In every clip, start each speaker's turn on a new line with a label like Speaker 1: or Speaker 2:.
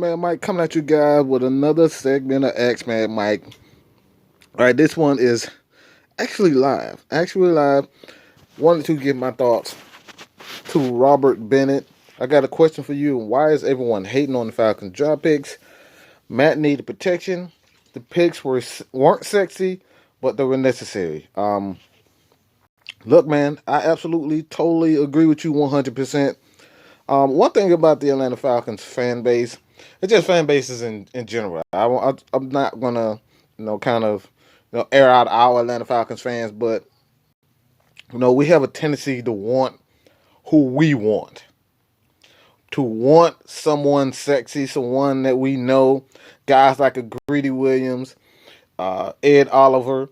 Speaker 1: Man, Mike coming at you guys with another segment of ASKMADMIKE. All right, this one is actually live. Actually live. Wanted to give my thoughts to Robert Bennett. I got a question for you. Why is everyone hating on the Falcons draft picks? Matt needed protection. The picks weren't sexy, but they were necessary. Look, man, I absolutely, totally agree with you 100%. One thing about the Atlanta Falcons fan base, it's just fan bases in general. I'm not gonna, kind of, air out our Atlanta Falcons fans, but we have a tendency to want who we want, to want someone sexy, someone that we know, guys like a Greedy Williams, Ed Oliver,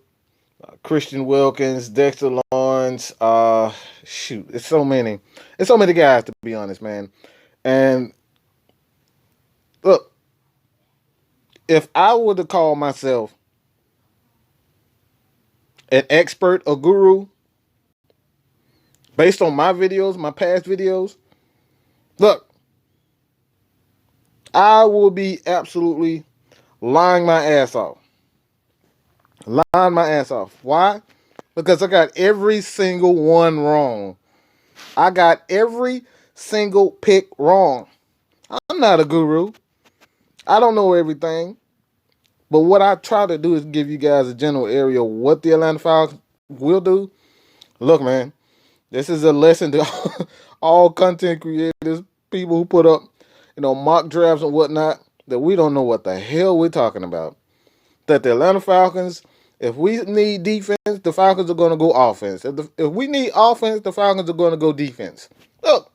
Speaker 1: Christian Wilkins, Dexter Lawrence. It's so many guys to be honest, man. And look, if I were to call myself an expert, a guru, based on my videos, my past videos, look, I will be absolutely lying my ass off. Lying my ass off. Why? Because I got every single one wrong. I got every single pick wrong. I'm not a guru. I don't know everything. But what I try to do is give you guys a general area of what the Atlanta Falcons will do. Look, man, this is a lesson to all content creators, people who put up, mock drafts and whatnot, that we don't know what the hell we're talking about. That the Atlanta Falcons, if we need defense, the Falcons are going to go offense. If we need offense, the Falcons are going to go defense. Look,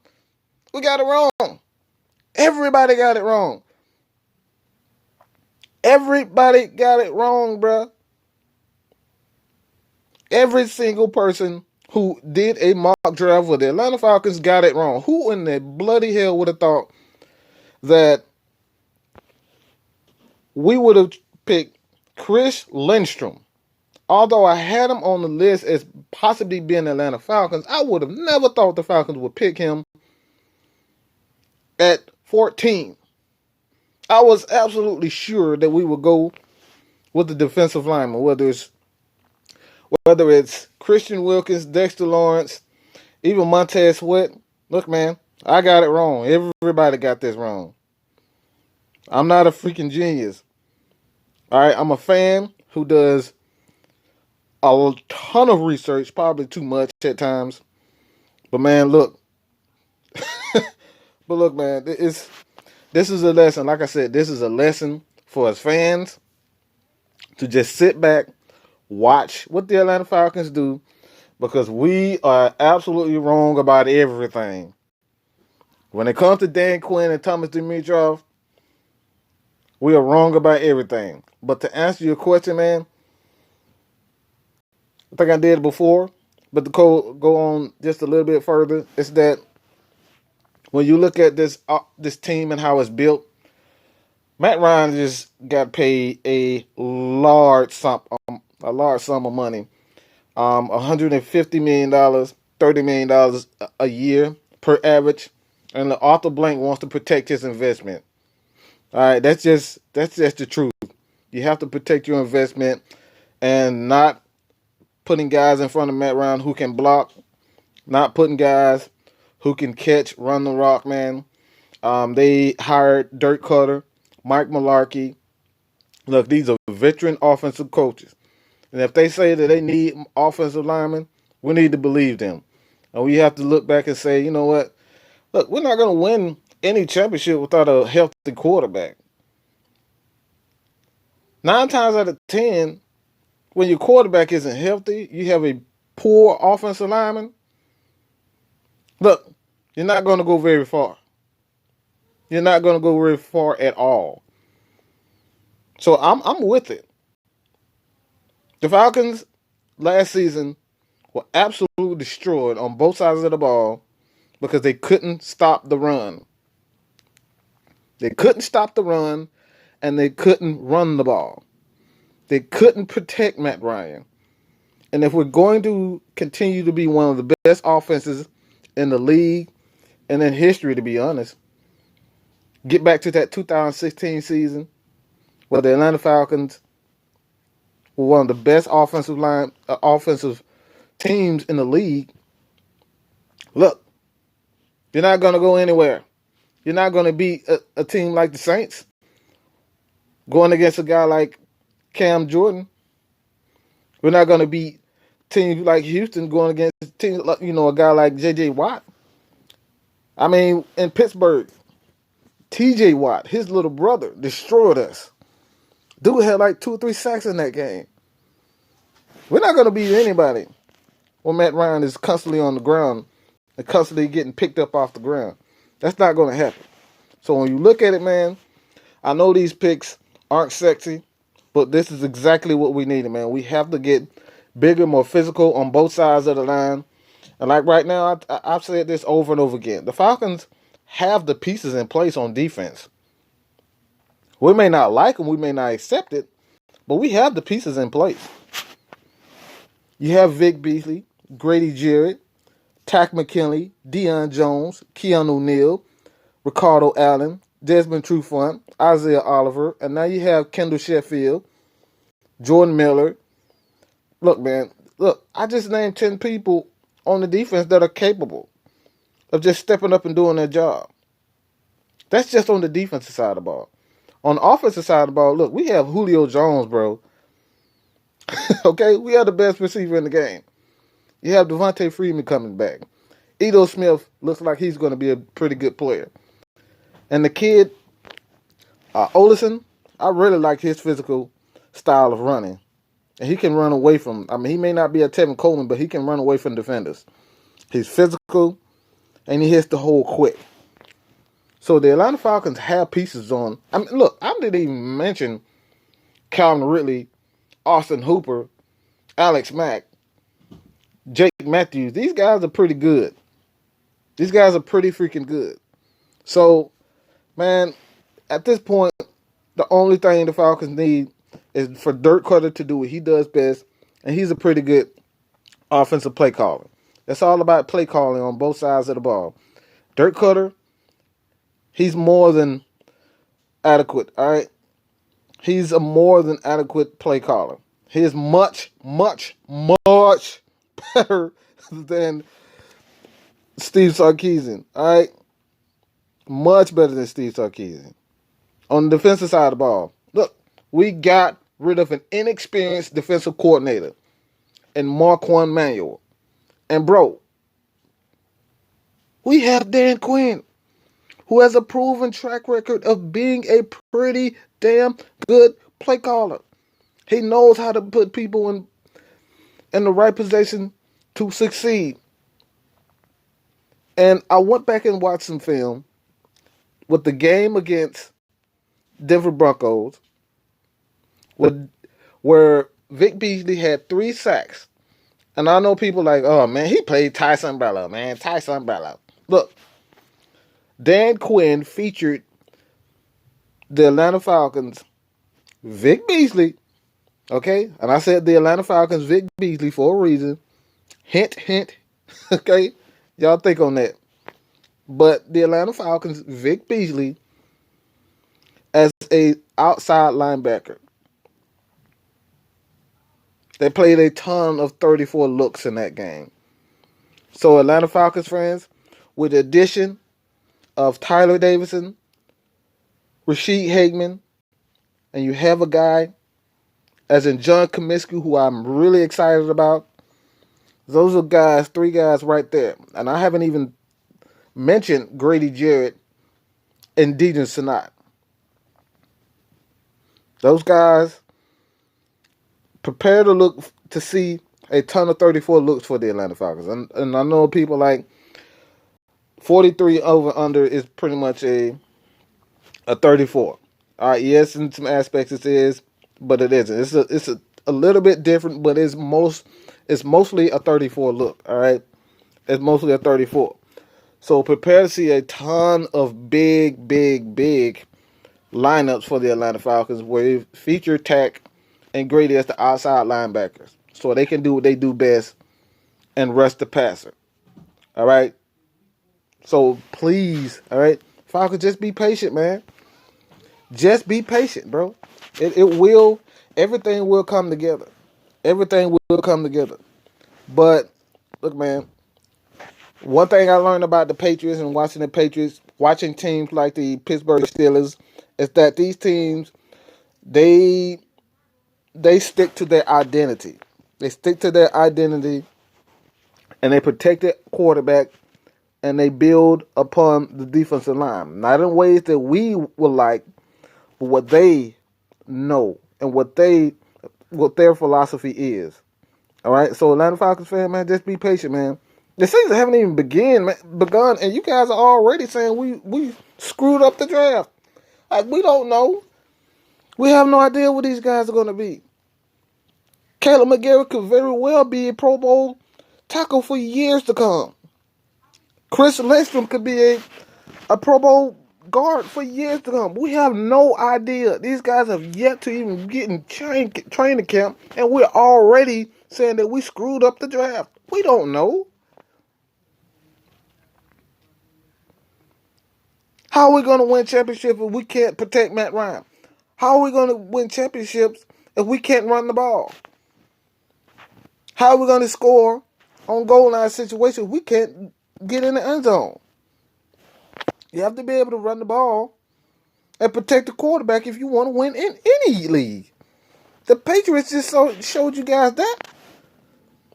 Speaker 1: we got it wrong. Everybody got it wrong. Everybody got it wrong, bruh. Every single person who did a mock draft with the Atlanta Falcons got it wrong. Who in the bloody hell would have thought that we would have picked Chris Lindstrom? Although I had him on the list as possibly being Atlanta Falcons, I would have never thought the Falcons would pick him at 14. I was absolutely sure that we would go with the defensive lineman, whether it's Christian Wilkins, Dexter Lawrence, even Montez Sweat. Look, man, I got it wrong. Everybody got this wrong. I'm not a freaking genius. All right, I'm a fan who does a ton of research, probably too much at times. But man, look. But look, man, this is a lesson. Like I said, this is a lesson for us fans to just sit back, watch what the Atlanta Falcons do, because we are absolutely wrong about everything. When it comes to Dan Quinn and Thomas Dimitroff, we are wrong about everything. But to answer your question, man, I think I did it before, but to go on just a little bit further, it's that when you look at this team and how it's built, Matt Ryan just got paid a large sum of money, $150 million, $30 million a year per average, and Arthur Blank wants to protect his investment. All right, that's just the truth. You have to protect your investment and not putting guys in front of Matt Ryan who can block, not putting guys who can catch, run the rock, man. They hired Dirk Cutter, Mike Mularkey. Look, these are veteran offensive coaches. And if they say that they need offensive linemen, we need to believe them. And we have to look back and say, you know what? Look, we're not going to win any championship without a healthy quarterback. 9 times out of 10, when your quarterback isn't healthy, you have a poor offensive lineman. Look, you're not going to go very far. You're not going to go very far at all. So I'm with it. The Falcons last season were absolutely destroyed on both sides of the ball because they couldn't stop the run. They couldn't stop the run, and they couldn't run the ball. They couldn't protect Matt Ryan. And if we're going to continue to be one of the best offenses in the league and in history, to be honest, Get back to that 2016 season where the Atlanta Falcons were one of the best offensive teams in the league. Look, you're not going to go anywhere. You're not going to beat a team like the Saints going against a guy like Cam Jordan. We're not going to beat teams like Houston going against teams like, a guy like J.J. Watt. I mean, in Pittsburgh, T.J. Watt, his little brother, destroyed us. Dude had like 2 or 3 sacks in that game. We're not going to beat anybody when Matt Ryan is constantly on the ground and constantly getting picked up off the ground. That's not going to happen. So when you look at it, man, I know these picks aren't sexy, but this is exactly what we needed, man. We have to get bigger, more physical on both sides of the line. And like right now, I've said this over and over again. The Falcons have the pieces in place on defense. We may not like them, we may not accept it, but we have the pieces in place. You have Vic Beasley, Grady Jarrett, Tack McKinley, Deion Jones, Keanu Neal, Ricardo Allen, Desmond Trufant, Isaiah Oliver, and now you have Kendall Sheffield, Jordan Miller. Look, man, I just named 10 people on the defense that are capable of just stepping up and doing their job. That's just on the defensive side of the ball. On the offensive side of the ball, look, we have Julio Jones, bro. Okay, we have the best receiver in the game. You have Devonta Freeman coming back. Edo Smith looks like he's going to be a pretty good player. And the kid, Olsen, I really like his physical style of running. And he can run away from, he may not be a Tevin Coleman, but he can run away from defenders. He's physical, and he hits the hole quick. So the Atlanta Falcons have pieces on. Look, I didn't even mention Calvin Ridley, Austin Hooper, Alex Mack, Jake Matthews. These guys are pretty good. These guys are pretty freaking good. So, man, at this point, the only thing the Falcons need is for Dirk Cutter to do what he does best, and he's a pretty good offensive play caller. It's all about play calling on both sides of the ball. Dirk Cutter, he's more than adequate, all right? He's a more than adequate play caller. He is much, much, much better than Steve Sarkisian, all right? Much better than Steve Sarkisian. On the defensive side of the ball, look, we got rid of an inexperienced defensive coordinator in Marquand Manuel. And, bro, we have Dan Quinn, who has a proven track record of being a pretty damn good play caller. He knows how to put people in the right position to succeed. And I went back and watched some film with the game against Denver Broncos, where Vic Beasley had 3 sacks. And I know people like, oh, man, he played Ty Sunbello, man. Ty Sunbello. Look, Dan Quinn featured the Atlanta Falcons, Vic Beasley, okay? And I said the Atlanta Falcons, Vic Beasley for a reason. Hint, hint, okay? Y'all think on that. But the Atlanta Falcons, Vic Beasley, as a outside linebacker. They played a ton of 34 looks in that game. So Atlanta Falcons fans, with the addition of Tyler Davison, Rashid Hageman, and you have a guy as in John Cominsky, who I'm really excited about. Those are guys, 3 guys right there. And I haven't even mentioned Grady Jarrett and Dejan Sinat. Those guys, prepare to look to see a ton of 34 looks for the Atlanta Falcons. And I know people like 43 over under is pretty much a 34. All right, yes, in some aspects it is, but it isn't. It's a little bit different, but it's mostly a 34 look. All right, it's mostly a 34. So prepare to see a ton of big lineups for the Atlanta Falcons where they feature Tack and Grady as the outside linebackers, so they can do what they do best and rush the passer. All right. So please, all right, Falcons, just be patient, man. Just be patient, bro. It will. Everything will come together. Everything will come together. But look, man. One thing I learned about the Patriots and watching the Patriots, watching teams like the Pittsburgh Steelers, is that these teams they they stick to their identity. They stick to their identity, and they protect the quarterback, and they build upon the defensive line. Not in ways that we would like, but what they know and what their philosophy is. All right, so Atlanta Falcons fan, man, just be patient, man. The season haven't even begun, and you guys are already saying we screwed up the draft. Like, we don't know. We have no idea what these guys are going to be. Caleb McGarrett could very well be a Pro Bowl tackle for years to come. Chris Lindstrom could be a Pro Bowl guard for years to come. We have no idea. These guys have yet to even get in training camp, and we're already saying that we screwed up the draft. We don't know. How are we going to win championships if we can't protect Matt Ryan? How are we going to win championships if we can't run the ball? How are we going to score on goal line situations if we can't get in the end zone? You have to be able to run the ball and protect the quarterback if you want to win in any league. The Patriots just showed you guys that.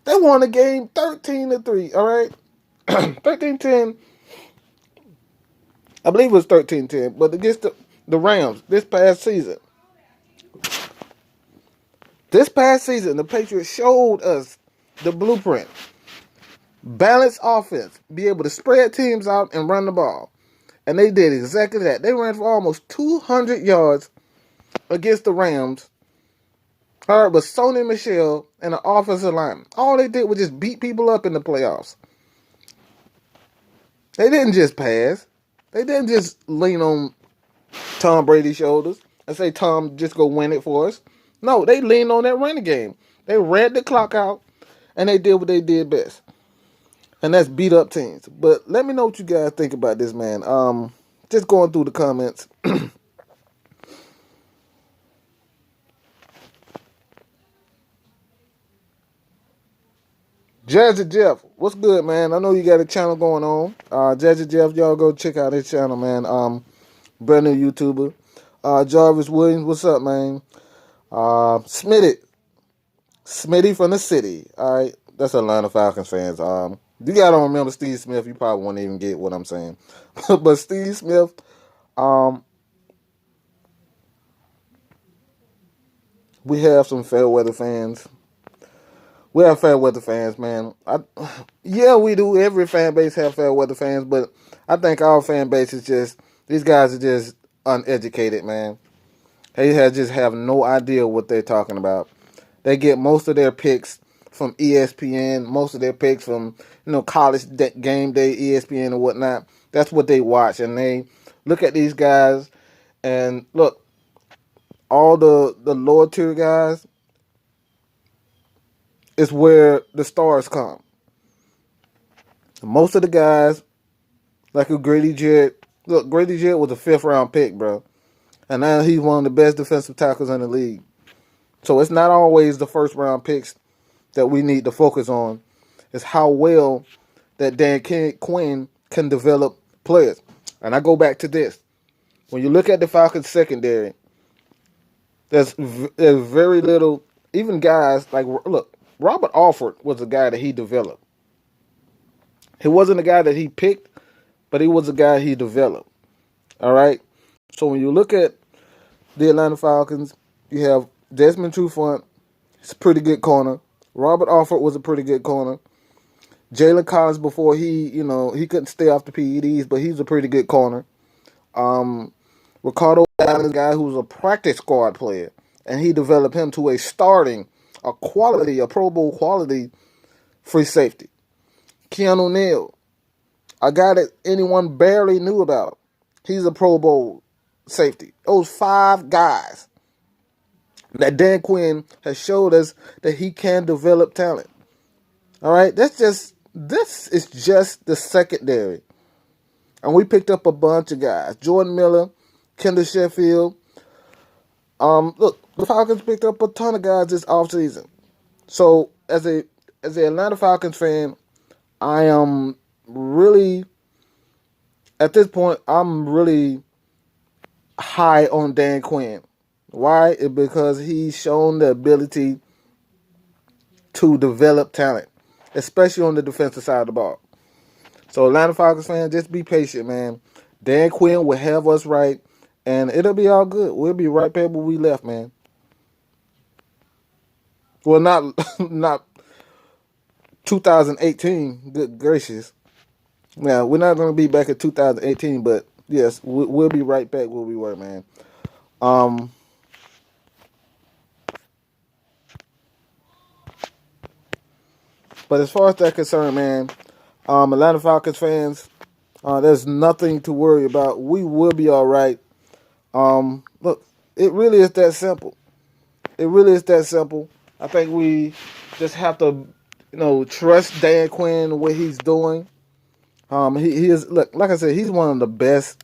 Speaker 1: They won the game 13-3, all right? 13-10. I believe it was 13-10, but against the Rams this past season. This past season, the Patriots showed us the blueprint. Balanced offense. Be able to spread teams out and run the ball. And they did exactly that. They ran for almost 200 yards against the Rams. Hired with Sony Michel and an offensive lineman. All they did was just beat people up in the playoffs. They didn't just pass. They didn't just lean on Tom Brady's shoulders and say, Tom, just go win it for us. No, they leaned on that running game. They ran the clock out, and they did what they did best. And that's beat up teams. But let me know what you guys think about this, man. Just going through the comments. Jazzy Jeff, what's good, man? I know you got a channel going on. Jazzy Jeff, y'all go check out his channel, man. Brand new YouTuber. Jarvis Williams, what's up, man? Smitty from the city. All right, that's Atlanta Falcons fans. You gotta remember Steve Smith. You probably won't even get what I'm saying, but Steve Smith. We have some fair weather fans. We have fair weather fans, man. Yeah, we do. Every fan base have fair weather fans, but I think our fan base is just, these guys are just uneducated, man. They just have no idea what they're talking about. They get most of their picks from ESPN, most of their picks from, college game day, ESPN and whatnot. That's what they watch, and they look at these guys, and look, all the lower tier guys is where the stars come. Most of the guys, like a Grady Jarrett, look, Grady Jarrett was a 5th round pick, bro. And now he's one of the best defensive tackles in the league. So it's not always the 1st round picks that we need to focus on. It's how well that Dan Quinn can develop players. And I go back to this. When you look at the Falcons secondary, there's very little, even guys like, look, Robert Alford was a guy that he developed. He wasn't a guy that he picked, but he was a guy he developed. All right? So when you look at the Atlanta Falcons, you have Desmond Trufant. He's a pretty good corner. Robert Alford was a pretty good corner. Jalen Collins, before he couldn't stay off the PEDs, but he's a pretty good corner. Ricardo Allen, a guy who's a practice squad player, and he developed him to a Pro Bowl quality free safety. Keanu Neal, a guy that anyone barely knew about. He's a Pro Bowl safety. Those 5 guys that Dan Quinn has showed us that he can develop talent. All right, this is just the secondary. And we picked up a bunch of guys. Jordan Miller, Kendall Sheffield. Look, the Falcons picked up a ton of guys this offseason. So as a Atlanta Falcons fan, I am really at this point I'm really high on Dan Quinn. Why? It's because he's shown the ability to develop talent, especially on the defensive side of the ball. So Atlanta Falcons fans, just be patient, man. Dan Quinn will have us right, and it'll be all good. We'll be right back where we left, man. Well, not not 2018. Good gracious. Now we're not going to be back in 2018, but yes, we'll be right back where we were, man. Um, but as far as that's concerned, man, Atlanta Falcons fans, there's nothing to worry about. We will be all right. Look, it really is that simple. It really is that simple. I think we just have to, trust Dan Quinn what he's doing. He is look like I said, he's one of the best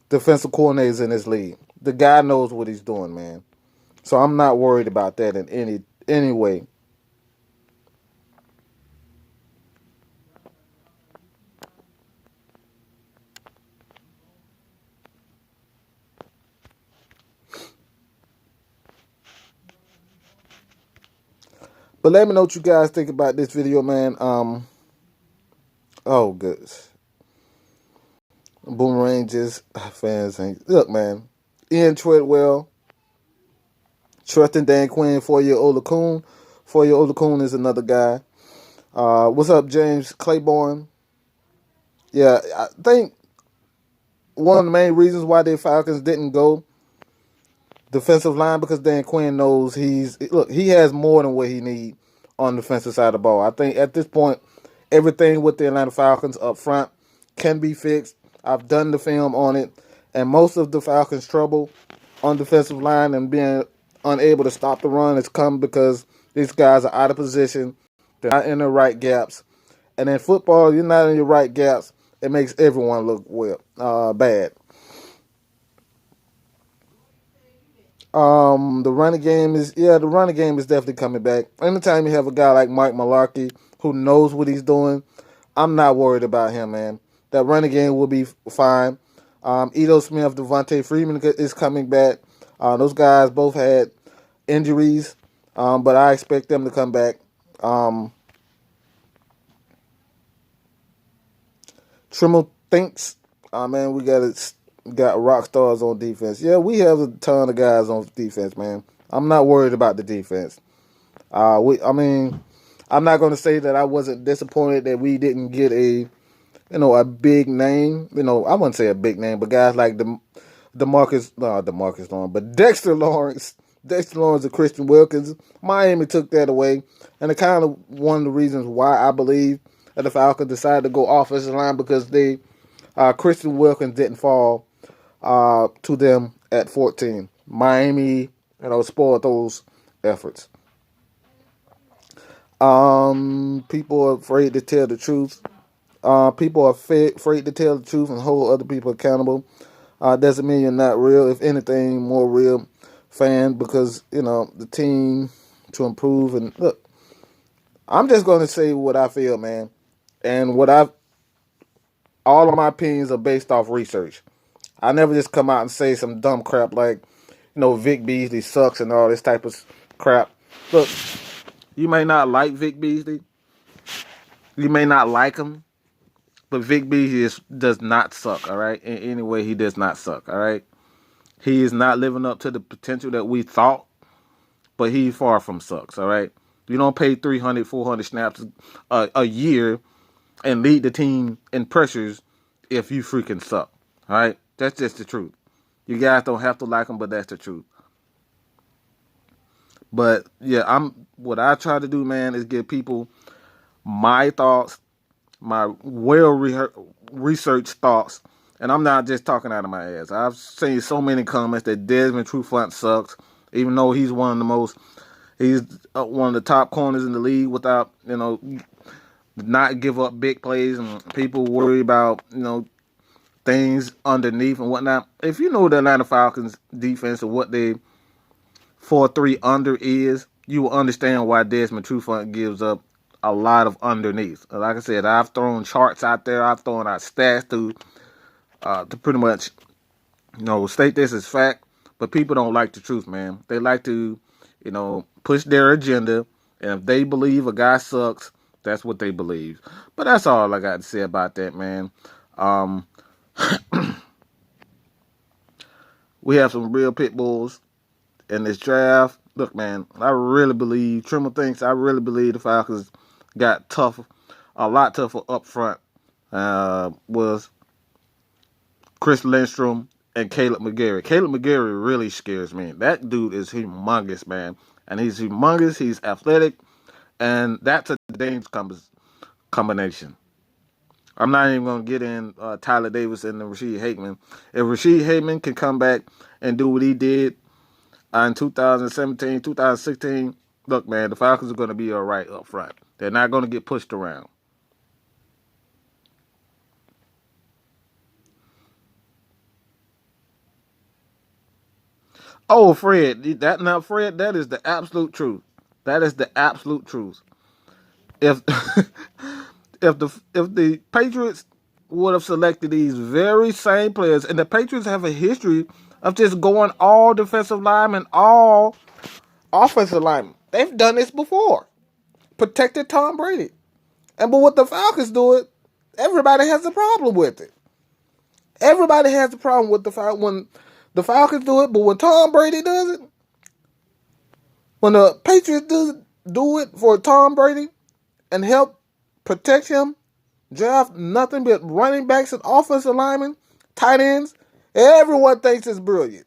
Speaker 1: defensive coordinators in this league. The guy knows what he's doing, man. So I'm not worried about that in any way. But let me know what you guys think about this video, man. Oh, good. Boomeranges fans ain't look, man. Ian Treadwell, trusting Dan Quinn, 4-year-old Coon. 4-year-old Coon is another guy. What's up, James Claiborne? Yeah, I think one of the main reasons why the Falcons didn't go defensive line because Dan Quinn knows he has more than what he needs on the defensive side of the ball. I think at this point, everything with the Atlanta Falcons up front can be fixed. I've done the film on it, and most of the Falcons' trouble on defensive line and being unable to stop the run has come because these guys are out of position. They're not in the right gaps. And in football, you're not in your right gaps. It makes everyone look bad. The running game is definitely coming back. Anytime you have a guy like Mike Mularkey who knows what he's doing, I'm not worried about him, man. That running game will be fine. Edo Smith, Devonta Freeman is coming back. Those guys both had injuries, but I expect them to come back. Trimmel thinks, man, we got rock stars on defense. Yeah, we have a ton of guys on defense, man. I'm not worried about the defense. I'm not going to say that I wasn't disappointed that we didn't get a big name. I wouldn't say a big name, but guys like Dexter Lawrence, and Christian Wilkins. Miami took that away, and it's kind of one of the reasons why I believe that the Falcons decided to go offensive line because Christian Wilkins didn't fall to them at 14. Miami, spoiled those efforts. People are afraid to tell the truth. People are afraid to tell the truth and hold other people accountable. Doesn't mean you're not real. If anything, more real fan because, the team to improve. And look, I'm just going to say what I feel, man. And all of my opinions are based off research. I never just come out and say some dumb crap like, Vic Beasley sucks and all this type of crap. Look, you may not like Vic Beasley. You may not like him. But Vic Beasley does not suck, all right? In any way, he does not suck, all right? He is not living up to the potential that we thought, but he far from sucks, all right? You don't pay 300, 400 snaps a year and lead the team in pressures if you freaking suck, all right? That's just the truth. You guys don't have to like him, but that's the truth. But, yeah, what I try to do, man, is give people my thoughts, my well-researched thoughts, and I'm not just talking out of my ass. I've seen so many comments that Desmond Trufant sucks, even though he's one of the top corners in the league without, not give up big plays, and people worry about things underneath and whatnot. If you know the Atlanta Falcons defense and what they 4-3 under is, you will understand why Desmond Trufant gives up a lot of underneath. Like I said, I've thrown charts out there. I've thrown out stats to pretty much state this as fact. But people don't like the truth, man. They like to push their agenda, and if they believe a guy sucks, that's what they believe. But that's all I got to say about that, man. We have some real pit bulls in this draft. Look, man, I really believe the Falcons got tough, a lot tougher up front. Was Chris Lindstrom and Caleb McGarry. Caleb McGarry really scares me. That dude is humongous, man. And he's humongous, he's athletic, and that's a dangerous combination. I'm not even going to get in Tyler Davis and Rashid Hateman. If Rashid Hateman can come back and do what he did in 2017, 2016, look, man, the Falcons are going to be all right up front. They're not going to get pushed around. Oh, Fred, Fred, that is the absolute truth. That is the absolute truth. If if the Patriots would have selected these very same players, and the Patriots have a history of just going all defensive linemen, all offensive linemen. They've done this before. Protected Tom Brady. But what the Falcons do it, everybody has a problem with it. Everybody has a problem with when the Falcons do it, but when Tom Brady does it, when the Patriots do it for Tom Brady and help protect him, draft nothing but running backs and offensive linemen, tight ends, everyone thinks it's brilliant.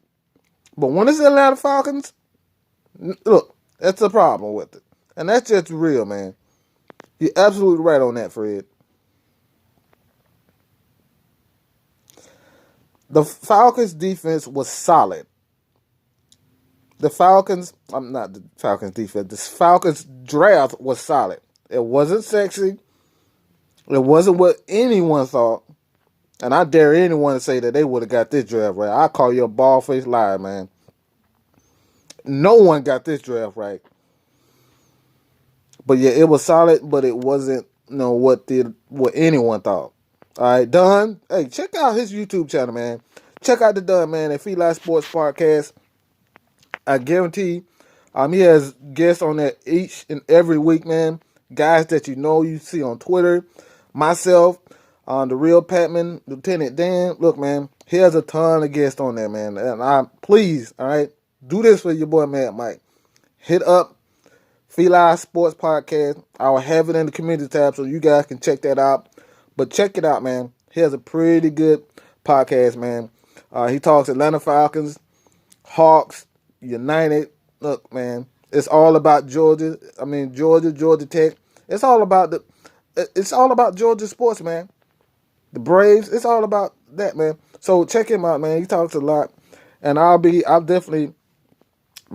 Speaker 1: But when it's the Atlanta Falcons, look, that's a problem with it. And that's just real, man. You're absolutely right on that, Fred. The Falcons defense was solid. The Falcons draft was solid. It wasn't sexy. It wasn't what anyone thought. And I dare anyone to say that they would have got this draft right. I call you a bald-faced liar, man. No one got this draft right. But yeah, it was solid, but it wasn't what anyone thought. All right, Dunn. Hey, check out his YouTube channel, man. Check out the Dunn, man, at Feline Sports Podcast. I guarantee he has guests on there each and every week, man. Guys that you see on Twitter. Myself, the real Patman, Lieutenant Dan. Look, man, he has a ton of guests on there, man. And please, all right, do this for your boy, Mad Mike. Hit up Feline Sports Podcast. I will have it in the community tab so you guys can check that out. But check it out, man. He has a pretty good podcast, man. He talks Atlanta Falcons, Hawks, United. Look, man, it's all about Georgia. Georgia Tech. It's all about Georgia sports, man. The Braves. It's all about that, man. So check him out, man. He talks a lot, and I'll definitely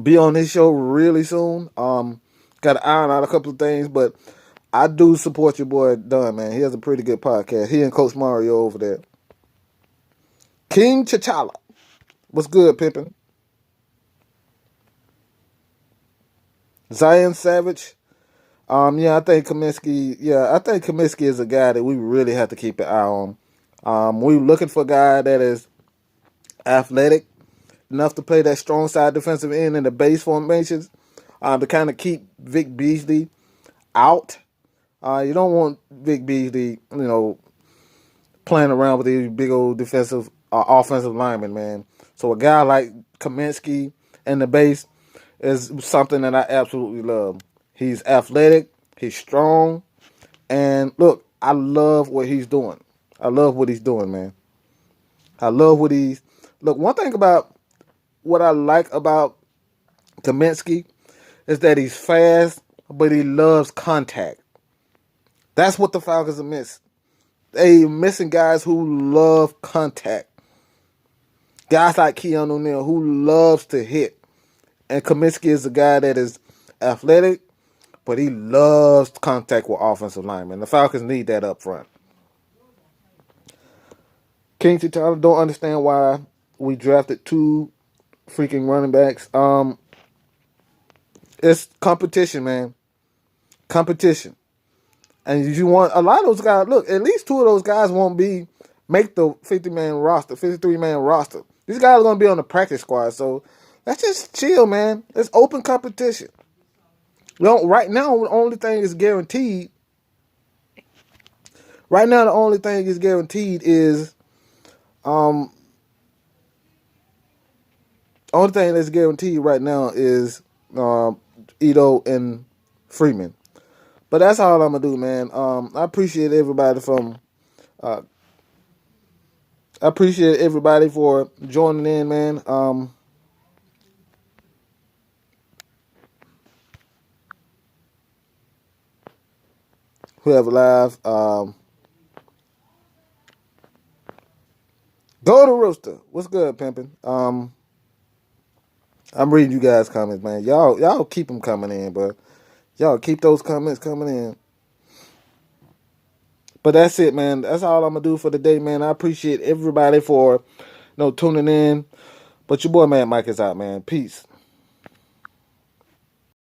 Speaker 1: be on his show really soon. Got to iron out a couple of things, but I do support your boy Dunn, man. He has a pretty good podcast. He and Coach Mario over there. King T'Challa. What's good, Pippin? Zion Savage. I think Kaminsky is a guy that we really have to keep an eye on. We're looking for a guy that is athletic enough to play that strong side defensive end in the base formations, to kind of keep Vic Beasley out. You don't want Vic Beasley, playing around with these big old defensive, offensive linemen, man. So a guy like Kaminsky in the base is something that I absolutely love. He's athletic, he's strong, and look, I love what he's doing. I love what he's doing, man. Look, one thing about what I like about Kaminsky is that he's fast, but he loves contact. That's what the Falcons are missing. They missing guys who love contact. Guys like Keanu O'Neal who loves to hit. And Kaminsky is a guy that is athletic, but he loves contact with offensive linemen. The Falcons need that up front. King Tyler don't understand why we drafted 2 freaking running backs. It's competition, man. Competition. And you want a lot of those guys. Look, at least 2 of those guys won't make the 50-man roster, 53-man roster. These guys are going to be on the practice squad. So let's just chill, man. Let's open competition. Right now, the only thing is guaranteed. Right now, the only thing is guaranteed is only thing that's guaranteed right now is Ito and Freeman. But that's all I'm gonna do, man. I appreciate everybody for joining in, man. Whoever live, go to Rooster. What's good, pimpin'? I'm reading you guys' comments, man. Y'all keep them coming in, but y'all keep those comments coming in. But that's it, man. That's all I'm gonna do for the day, man. I appreciate everybody for tuning in. But your boy, Mad Mike, is out, man. Peace.